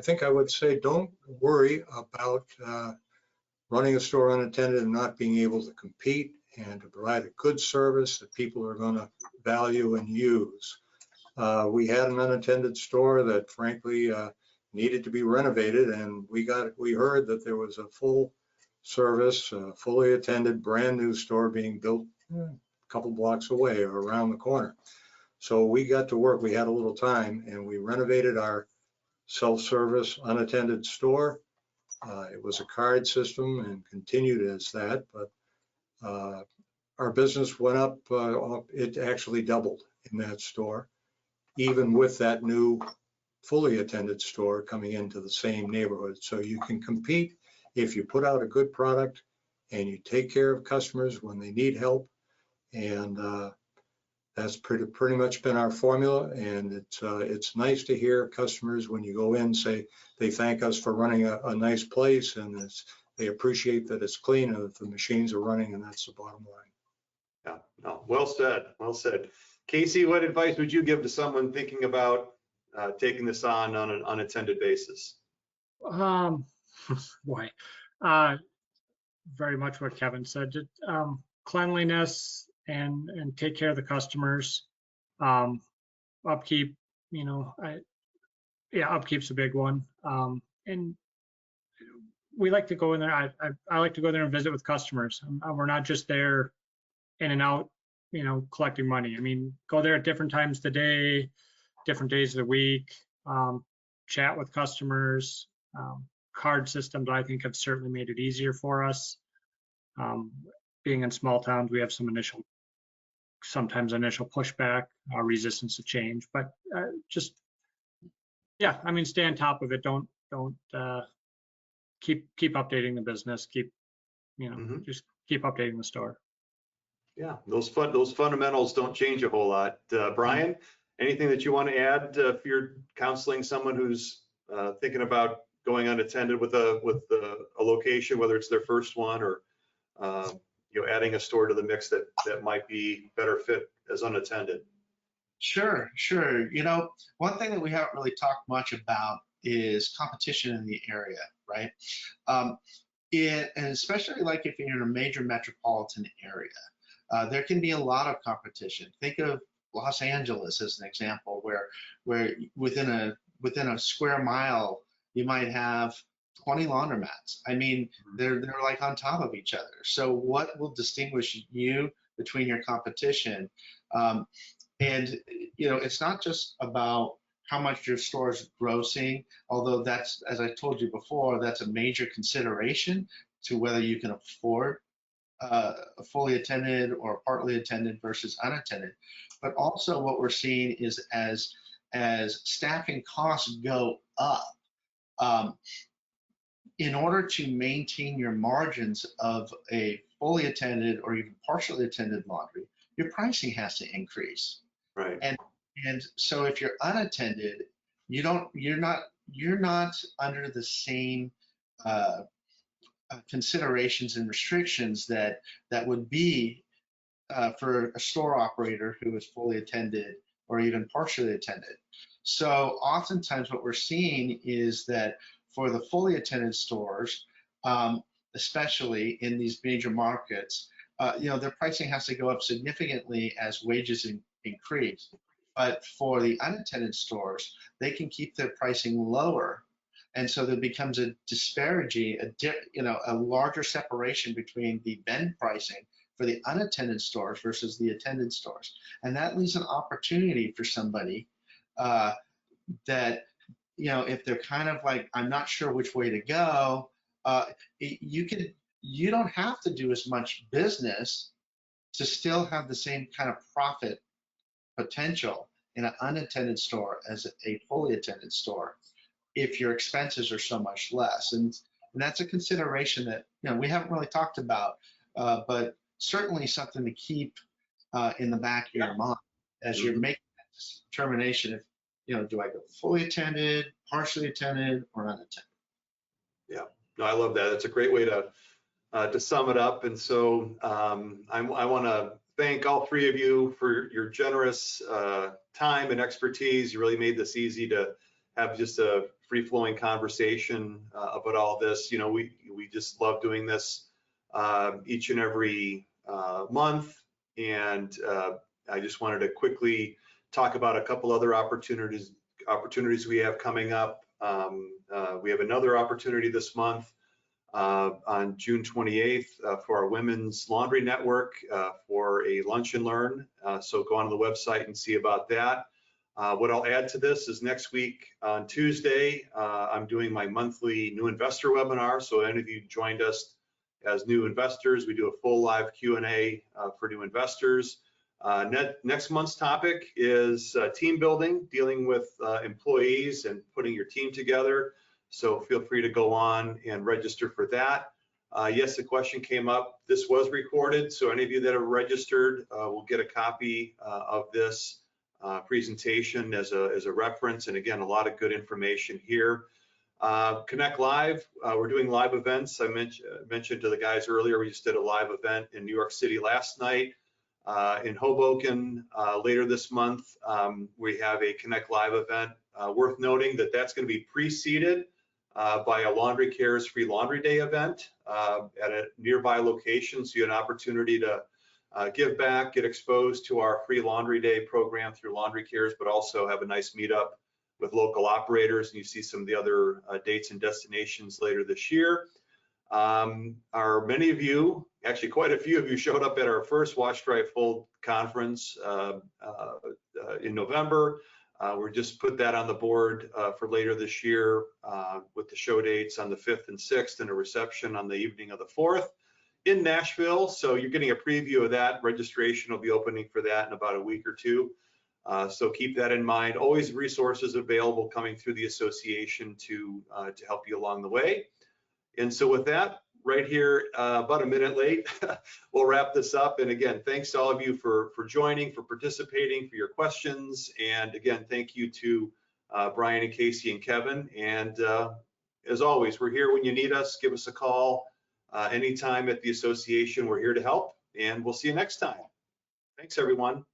think I would say don't worry about running a store unattended and not being able to compete and to provide a good service that people are going to value and use. We had an unattended store that frankly needed to be renovated, and we heard that there was a full service, fully attended, brand new store being built a couple blocks away or around the corner. So we got to work. We had a little time, and we renovated our self-service unattended store. It was a card system and continued as that, but our business went up. It actually doubled in that store, even with that new fully attended store coming into the same neighborhood. So you can compete if you put out a good product and you take care of customers when they need help. And that's pretty much been our formula, and it's nice to hear customers when you go in say they thank us for running a nice place, and they appreciate that it's clean and that the machines are running, and that's the bottom line. Yeah, no, well said, well said. Casey, what advice would you give to someone thinking about taking this on an unattended basis? Boy, very much what Kevin said. Cleanliness and take care of the customers. Upkeep, upkeep's a big one. And we like to go in there. I like to go there and visit with customers. We're not just there in and out, collecting money. I mean, go there at different times of the day, different days of the week, chat with customers. Card systems, I think, have certainly made it easier for us. Being in small towns, we have sometimes initial pushback, resistance to change, but stay on top of it. Don't keep updating the business. Just keep updating the store. Yeah, those fundamentals don't change a whole lot. Brian, anything that you want to add if you're counseling someone who's thinking about going unattended with a location, whether it's their first one or adding a store to the mix that might be better fit as unattended? Sure. One thing that we haven't really talked much about is competition in the area, right? And especially like if you're in a major metropolitan area, there can be a lot of competition. Think of Los Angeles as an example, where within a square mile you might have 20 laundromats. I mean, they're like on top of each other. So what will distinguish you between your competition? And it's not just about how much your store is grossing, although that's, as I told you before, that's a major consideration to whether you can afford a fully attended or partly attended versus unattended. But also what we're seeing is as staffing costs go up, in order to maintain your margins of a fully attended or even partially attended laundry, your pricing has to increase. Right. And so if you're unattended, you're not under the same considerations and restrictions that would be for a store operator who is fully attended or even partially attended. So oftentimes what we're seeing is that for the fully attended stores, especially in these major markets, their pricing has to go up significantly as wages increase. But for the unattended stores, they can keep their pricing lower. And so there becomes a disparity, a larger separation between the vend pricing for the unattended stores versus the attended stores. And that leaves an opportunity for somebody that, if they're kind of like, I'm not sure which way to go, you don't have to do as much business to still have the same kind of profit potential in an unattended store as a fully attended store if your expenses are so much less. And that's a consideration that we haven't really talked about, but certainly something to keep in the back of your mind as you're making that determination of, do I go fully attended, partially attended, or unattended? Yeah, no, I love that. It's a great way to sum it up. And so I want to thank all three of you for your generous time and expertise. You really made this easy to have just a free-flowing conversation about all this. We just love doing this each and every month. And I just wanted to quickly talk about a couple other opportunities we have coming up. We have another opportunity this month on June 28th for our Women's Laundry Network for a lunch and learn. So go on the website and see about that. What I'll add to this is next week on Tuesday, I'm doing my monthly new investor webinar. So any of you joined us as new investors, we do a full live Q&A for new investors. Next month's topic is team building, dealing with employees and putting your team together. So feel free to go on and register for that. Yes, the question came up. This was recorded, so any of you that have registered will get a copy of this presentation as a reference. And again, a lot of good information here. Connect Live, we're doing live events. I mentioned to the guys earlier, we just did a live event in New York City last night. In Hoboken later this month, we have a Connect Live event. Worth noting that that's going to be preceded by a Laundry Cares Free Laundry Day event at a nearby location. So you have an opportunity to give back, get exposed to our Free Laundry Day program through Laundry Cares, but also have a nice meetup with local operators. And you see some of the other dates and destinations later this year. Many of you, actually quite a few of you, showed up at our first Wash Dry Fold conference in November. We're just put that on the board for later this year with the show dates on the 5th and 6th and a reception on the evening of the 4th in Nashville. So you're getting a preview of that. Registration will be opening for that in about a week or two. So keep that in mind. Always resources available coming through the association to help you along the way. And so with that, right here, about a minute late, we'll wrap this up. And again, thanks to all of you for joining, for participating, for your questions. And again, thank you to Brian and Casey and Kevin. And as always, we're here when you need us. Give us a call anytime at the association. We're here to help, and we'll see you next time. Thanks, everyone.